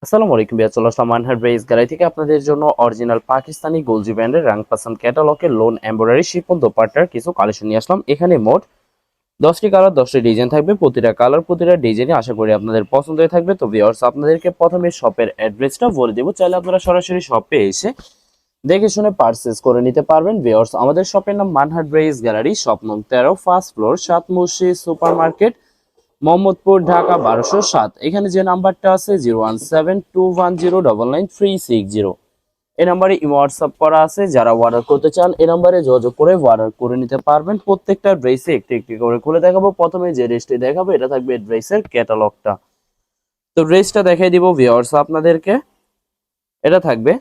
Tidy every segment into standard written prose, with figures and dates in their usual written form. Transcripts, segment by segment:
আসসালামু আলাইকুম ভাইয়া, চলে আসলাম মানহার ড্রেস গ্যালারি থেকে আপনাদের জন্য অরিজিনাল পাকিস্তানি গোলজি ব্র্যান্ডের রাং পাসান ক্যাটালগের লোন এমব্রয়ডারি শিফন দোপাট্টার কিছু কালেকশন নিয়ে আসলাম। এখানে মোট 10টি কালার 10টি ডিজাইন থাকবে। প্রতিটা কালার প্রতিটা ডিজাইনে আশা করি আপনাদের পছন্দ হয়ে থাকবে। তো ভিউয়ার্স, আপনাদেরকে প্রথমে শপের অ্যাড্রেসটা বলে দেবো, চাইলে আপনারা সরাসরি শপে এসে দেখে শুনে পারচেজ করে নিতে পারবেন। ভিউয়ার্স, আমাদের শপের নাম মানহার ড্রেস গ্যালারি, শপ নং 13, ফার্স্ট ফ্লোর, সাত মসজিদ সুপার মার্কেট, মোহাম্মদপুর, ঢাকা 1207। এখানে যে নাম্বারটা আছে 01721099360, এই নাম্বারে হোয়াটসঅ্যাপ করা আছে। যারা অর্ডার করতে চান এই নাম্বারে যোগাযোগ করে অর্ডার করে নিতে পারবেন। প্রত্যেকটা ড্রেসে একটি একটি করে খুলে দেখাবো। প্রথমে যে ড্রেসটি দেখাবো এটা থাকবে ড্রেসের ক্যাটালগটা। তো ড্রেসটা দেখাই দিব ভিউয়ার্স আপনাদেরকে। এটা থাকবে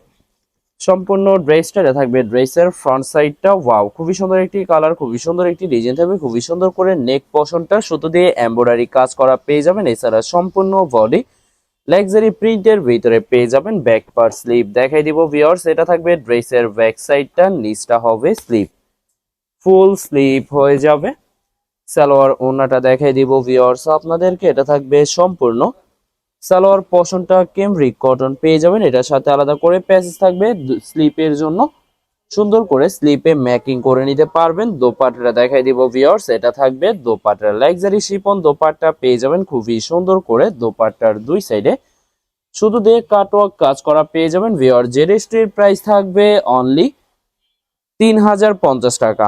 সম্পূর্ণ ড্রেসটা, এটা থাকবে ড্রেসের ফ্রন্ট সাইডটা। ওয়াও, খুবই সুন্দর একটি কালার, খুবই সুন্দর একটি ডিজাইন থাকবে, খুবই সুন্দর করে নেক পোর্শনটা সুতো দিয়ে এমব্রয়ডারি কাজ করা পেয়ে যাবেন। এছাড়া সম্পূর্ণ বডি লাক্সারি প্রিন্টের ভিতরে পেয়ে যাবেন। ব্যাক পার্ট স্লিভ দেখাই দিব ভিউয়ার্স। এটা থাকবে ড্রেসের ব্যাক সাইডটা, নিচটা হবে স্লিভ, ফুল স্লিভ হয়ে যাবে। সালোয়ার ওড়নাটা দেখাই দিব ভিউয়ার্স আপনাদেরকে। এটা থাকবে সম্পূর্ণ সালোয়ার পোর্শনটা ক্যামরিক কটন পেয়ে যাবেন। এটার সাথে আলাদা করে প্যাচেস থাকবে স্লিপের জন্য, সুন্দর করে স্লিপে ম্যাকিং করে নিতে পারবেন। দোপাট্টাটা দেখাই দিব ভিউয়ার্স। এটা থাকবে দোপাট্টা, লাক্সারি শিফন দোপাট্টা পেয়ে যাবেন খুবই সুন্দর করে। দোপাট্টার দুই সাইডে শুধু দিয়ে কাটওয়ার্ক কাজ করা পেয়ে যাবেন ভিউয়ার। যে ড্রেসটির প্রাইস থাকবে অনলি 3050 টাকা।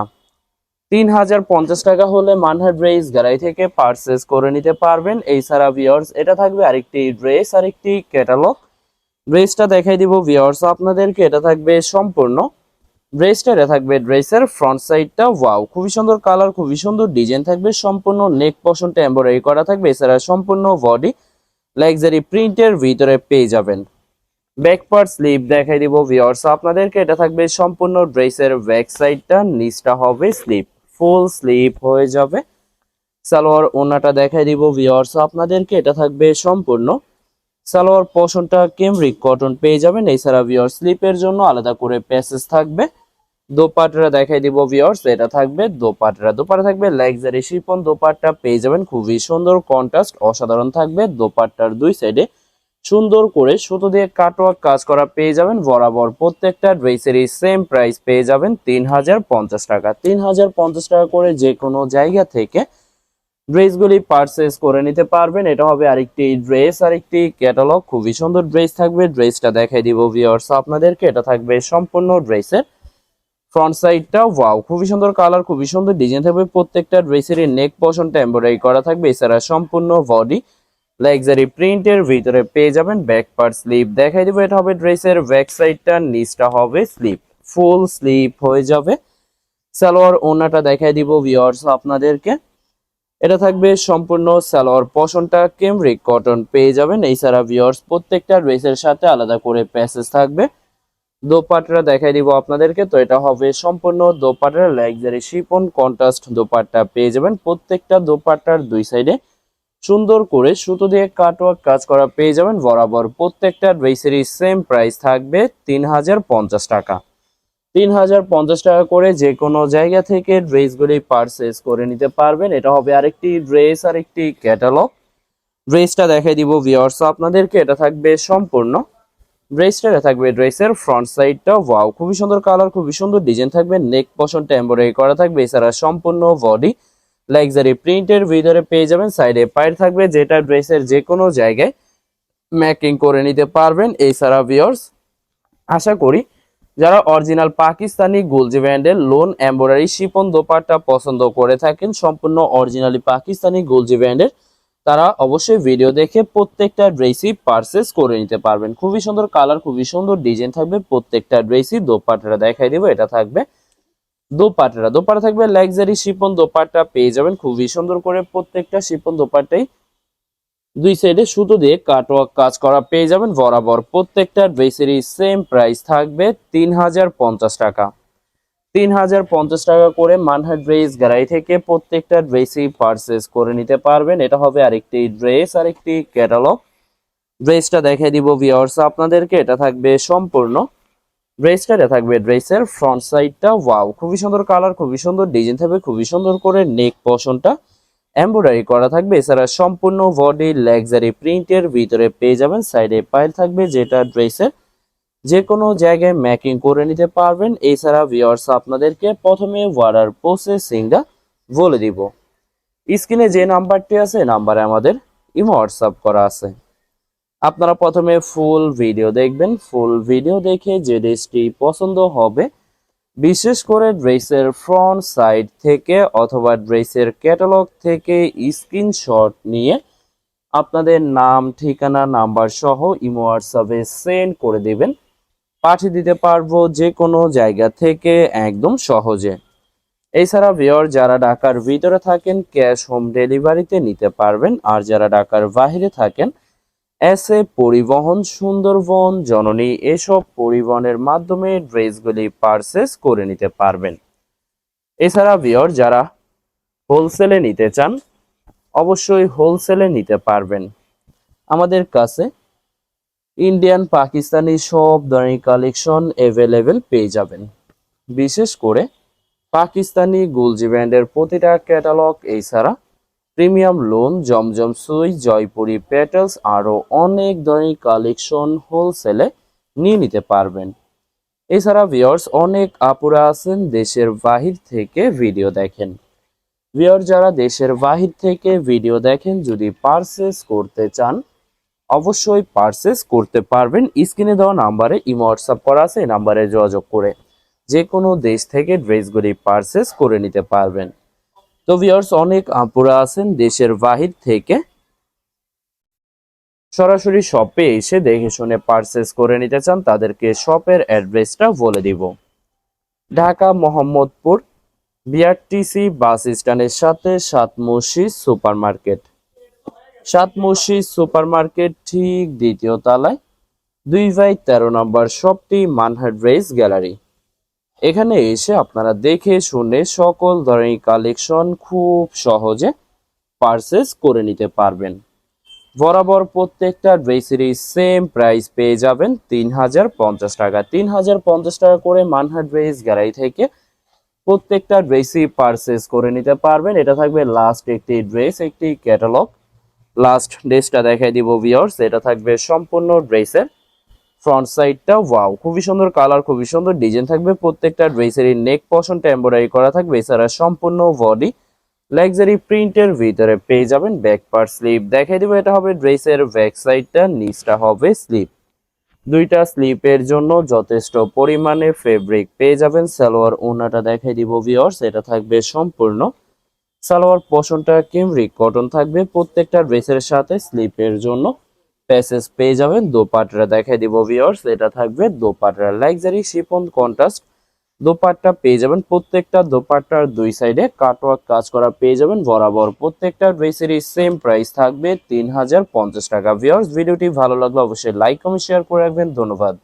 3050 টাকা হলে মানহার ড্রেস গ্যালারি থেকে পারচেজ করে নিতে পারবেন। এছাড়া ভিউয়ার্স, এটা থাকবে আরেকটি ড্রেস, আরেকটি ক্যাটালগ। ড্রেসটা দেখাই দিব ভিউয়ার্স আপনাদেরকে। এটা থাকবে সম্পূর্ণ ড্রেসটা, এটা থাকবে ড্রেসের ফ্রন্ট সাইডটা। ওয়াও, খুবই সুন্দর কালার, খুবই সুন্দর ডিজাইন থাকবে। সম্পূর্ণ নেক পোর্শনটা এমব্রয়ডারি করা থাকবে। এছাড়া সম্পূর্ণ বডি লাক্সারি প্রিন্টের ভিতরে পেয়ে যাবেন। ব্যাক পার্ট স্লিভ দেখাই দিব ভিউয়ার্স আপনাদেরকে। এটা থাকবে সম্পূর্ণ ড্রেসের ব্যাক সাইডটা, নিচটা হবে স্লিভ, ফুল স্লিভ হয়ে যাবে। সালোয়ার ওড়নাটা দেখাই দিব ভিউয়ার্স আপনাদেরকে। এটা থাকবে সম্পূর্ণ সালোয়ার পোর্শনটা ক্যামরিক কটন পেয়ে যাবেন। এছাড়া ভিউয়ার্স স্লিপের জন্য আলাদা করে প্যাসেজ থাকবে। দোপাট্টা দেখাই দিব ভিউয়ার্স। এটা থাকবে দোপাট্টা থাকবে লাক্সারি শিফন দোপাট্টা পেয়ে যাবেন। খুবই সুন্দর কন্ট্রাস্ট, অসাধারণ থাকবে। দোপাট্টার দুই সাইডে সুন্দর করে সুতো দিয়ে কাটওয়ার্ক কাজ করা পেয়ে যাবেন বরাবর। প্রত্যেকটা ড্রেসেরই সেম প্রাইস পেয়ে যাবেন 3050 টাকা। 3050 টাকা করে যে কোনো জায়গা থেকে ড্রেসগুলি পারচেজ করে নিতে পারবেন। এটা হবে আরেকটি ড্রেস, আরেকটি ক্যাটালগ। খুবই সুন্দর ড্রেস থাকবে। ড্রেসটা দেখাই দিব ভিউয়ার্স আপনাদেরকে। এটা থাকবে সম্পূর্ণ ড্রেসের ফ্রন্ট সাইডটা। ওয়াও, খুবই সুন্দর কালার, খুবই সুন্দর ডিজাইন থাকবে। প্রত্যেকটা ড্রেসেরই নেক পোর্শনটা এমব্রয়ডারি করা থাকবে। এছাড়া সম্পূর্ণ বডি লাক্সারি প্রিন্টের ভিতরে পেয়ে যাবেন। ব্যাক পার্ট স্লিভ দেখাই দিব। এটা হবে ড্রেসের ব্যাক সাইডটা, নিচটা হবে স্লিভ, ফুল স্লিভ হয়ে যাবে। সালোয়ার ওড়নাটা দেখাই দিব ভিউয়ার্স আপনাদেরকে। এটা থাকবে সম্পূর্ণ সালোয়ার পোর্শনটা ক্যামরিক কটন পেয়ে যাবেন। এছাড়া ভিউয়ার্স প্রত্যেকটা ড্রেসের সাথে আলাদা করে প্যাসেজ থাকবে। দোপাট্টা দেখাই দিব আপনাদেরকে। তো এটা হবে সম্পূর্ণ দোপাট্টার লাক্সারি শিফন কন্ট্রাস্ট দোপাট্টা পেয়ে যাবেন। প্রত্যেকটা দোপাট্টার দুই সাইডে সুন্দর করে সুতো দিয়ে কাটওয়ার্ক কাজ করা পেয়ে যাবেন বরাবর। প্রত্যেকটা ড্রেসেরই সেম প্রাইস থাকবে 3050 টাকা। 3050 টাকা করে যে কোনো জায়গা থেকে ড্রেসগুলি পারচেজ করে নিতে পারবেন। এটা হবে আরেকটি ড্রেস, আরেকটি ক্যাটালগ। ড্রেসটা দেখাই দিব ভিউয়ার্স আপনাদেরকে। এটা থাকবে সম্পূর্ণ ড্রেসটা, এটা থাকবে ড্রেসের ফ্রন্ট সাইডটা। ওয়াও, খুবই সুন্দর কালার, খুবই সুন্দর ডিজাইন থাকবে। নেক পোর্শনটা এমব্রয়ডারি করা থাকবে। এছাড়া সম্পূর্ণ বডি লাক্সারি প্রিন্টের ভিতরে পেয়ে যাবেন। সাইডে পায়ের থাকবে, যেটা ড্রেসের যে কোনো জায়গায় ম্যাকিং করে নিতে পারবেন। এছাড়া ভিউয়ার্স, আশা করি যারা অরিজিনাল পাকিস্তানি গুলজি ব্র্যান্ডের লোন এমব্রয়ডারি শিফন দোপাট্টা পছন্দ করে থাকেন, সম্পূর্ণ অরিজিনালি পাকিস্তানি গুলজি ব্র্যান্ডের, তারা অবশ্যই ভিডিও দেখে প্রত্যেকটা ড্রেসই পারচেজ করে নিতে পারবেন। খুবই সুন্দর কালার, খুবই সুন্দর ডিজাইন থাকবে প্রত্যেকটা ড্রেসই। দোপাট্টাটা দেখাই দিব। এটা থাকবে দোপাট্টা থাকবে লাক্সারি শিফন দোপাট্টা পেয়ে যাবেন খুবই সুন্দর করে। প্রত্যেকটা শিফন দোপাট্টাই দুই সাইডে সুতো দিয়ে কাটওয়ার্ক কাজ করা পেয়ে যাবেন বরাবর। প্রত্যেকটা ড্রেসেরই সেম প্রাইস থাকবে 3050 টাকা। 3050 টাকা করে মানহার ড্রেস গ্যালারি থেকে প্রত্যেকটা ড্রেসই পারচেজ করে নিতে পারবেন। এটা হবে আরেকটি ড্রেস, আরেকটি ক্যাটালগ। ড্রেসটা দেখাই দিব ভিউয়ার্স আপনাদেরকে। এটা থাকবে সম্পূর্ণ ড্রেসটা, এটা থাকবে ড্রেসের ফ্রন্ট সাইডটা। ওয়াও, খুবই সুন্দর কালার, খুবই সুন্দর ডিজাইন থাকবে। খুবই সুন্দর করে নেক পোর্শনটা এমব্রয়ডারি করা থাকবে। এছাড়া সম্পূর্ণ বডি লাক্সারি প্রিন্টের ভিতরে পেয়ে যাবেন। সাইডে পাইল থাকবে যেটা ড্রেসের যে কোনো জায়গায় ম্যাকিং করে নিতে পারবেন। এছাড়া ভিউয়ার্স আপনাদেরকে প্রথমে অর্ডার প্রসেসিংটা বলে দিব। স্ক্রিনে যে নাম্বারটি আছে নাম্বারে আমাদের ইমো হোয়াটসঅ্যাপ করা আছে। আপনারা প্রথমে ফুল ভিডিও দেখবেন। ফুল ভিডিও দেখে যে ড্রেসটি পছন্দ হবে, বিশেষ করে ড্রেসের ফ্রন্ট সাইড থেকে অথবা ড্রেসের ক্যাটালগ থেকে স্ক্রিনশট নিয়ে আপনাদের নাম, ঠিকানা, নাম্বার সহ ইমো হোয়াটসঅ্যাপে সেন্ড করে দিবেন। পাঠিয়ে দিতে পারবো যে কোনো জায়গা থেকে একদম সহজে। এছাড়া ভিউয়ার যারা ঢাকার ভিতরে থাকেন ক্যাশ হোম ডেলিভারিতে নিতে পারবেন। আর যারা ঢাকার বাইরে থাকেন এসএ পরিবহন, সুন্দরবন, জননী এসব পরিবহনের মাধ্যমে ড্রেসগুলি পারচেস করে নিতে পারবেন। এছাড়া ভিউয়ার যারা হোলসেলে নিতে চান অবশ্যই হোলসেলে নিতে পারবেন। আমাদের কাছে ইন্ডিয়ান, পাকিস্তানি সব ধরনের কালেকশন অ্যাভেলেবেল পেয়ে যাবেন। বিশেষ করে পাকিস্তানি গুলজি ব্র্যান্ডের প্রতিটা ক্যাটালগ, এছাড়া প্রিমিয়াম লোন, জমজম সুই, জয়পুরি পেটেলস আরও অনেক ধরনের কালেকশন হোলসেলে নিয়ে নিতে পারবেন। এছাড়া ভিউয়ার্স অনেক আপুরা আছেন দেশের বাহির থেকে ভিডিও দেখেন। ভিউয়ার যারা দেশের বাহির থেকে ভিডিও দেখেন যদি পারচেস করতে চান অবশ্যই পারচেস করতে পারবেন। স্ক্রিনে দেওয়া নাম্বারে ইমো হোয়াটসঅ্যাপ করা আছে, এই নাম্বারে যোগাযোগ করে যে কোনো দেশ থেকে ড্রেসগুলি পারচেস করে নিতে পারবেন। তো ভিউয়ার্স অনেক আপুরা আছেন দেশের বাহির থেকে সরাসরি শপে এসে দেখে শুনে পারচেস করে নিতে চান, তাদেরকে শপের অ্যাড্রেসটা বলে দিব। ঢাকা মোহাম্মদপুর বিআরটিসি বাস স্ট্যান্ডের সাথে সাত মসজিদ সুপার মার্কেট। সাত মসজিদ সুপার মার্কেট ঠিক দ্বিতীয় তলায় 2/13 নম্বর শপটি মানহাট ড্রেস গ্যালারি। এখানে এসে আপনারা দেখে শুনে সকল ধরনের কালেকশন খুব সহজে পারচেস করে নিতে পারবেন। বরাবর প্রত্যেকটা ড্রেসেরই সেম প্রাইস পেয়ে যাবেন 3050 টাকা। 3050 টাকা করে মানহাট ড্রেস গ্যালারি থেকে প্রত্যেকটা ড্রেসই পারচেস করে নিতে পারবেন। এটা থাকবে লাস্ট একটি ড্রেস, একটি ক্যাটালগ। লাস্ট ড্রেসটা দেখাই দিব ভিউয়ার্স। এটা থাকবে সম্পূর্ণ ড্রেসের ফ্রন্ট সাইডটা। ওয়াও, খুবই সুন্দর কালার, খুবই সুন্দর ডিজাইন থাকবে। প্রত্যেকটা ড্রেসেরই নেক পশনটা এমব্রয়ডারি করা থাকবে। এছাড়া সম্পূর্ণ বডি লাক্সারি প্রিন্টের ভিতরে পেয়ে যাবেন। ব্যাক পার্ট স্লিপ দেখাই দিব। এটা হবে ড্রেসের ব্যাক সাইডটা, নিচটা হবে স্লিপ। দুইটা স্লিপের জন্য যথেষ্ট পরিমাণে ফেব্রিক পেয়ে যাবেন। সালোয়ার ওড়নাটা দেখাই দিব ভিউয়ার্স। এটা থাকবে সম্পূর্ণ সালোয়ার পোর্শনটা ক্যামরিক কটন থাকবে। প্রত্যেকটা ড্রেসের সাথে স্লিপের জন্য প্যাসেজ পেয়ে যাবেন। দোপাট্টা দেখাই দিব ভিউয়ার্স। এটা থাকবে dupatta luxury chiffon contrast dupatta পেয়ে যাবেন। প্রত্যেকটা দোপাট্টার দুই সাইডে কাটওয়ার্ক কাজ করা পেয়ে যাবেন। বরাবর প্রত্যেকটা ড্রেসেরই সেম প্রাইস থাকবে 3050 টাকা। ভিউয়ার্স ভিডিওটি ভালো লাগলে অবশ্যই লাইক কমেন্ট শেয়ার করে রাখবেন। ধন্যবাদ।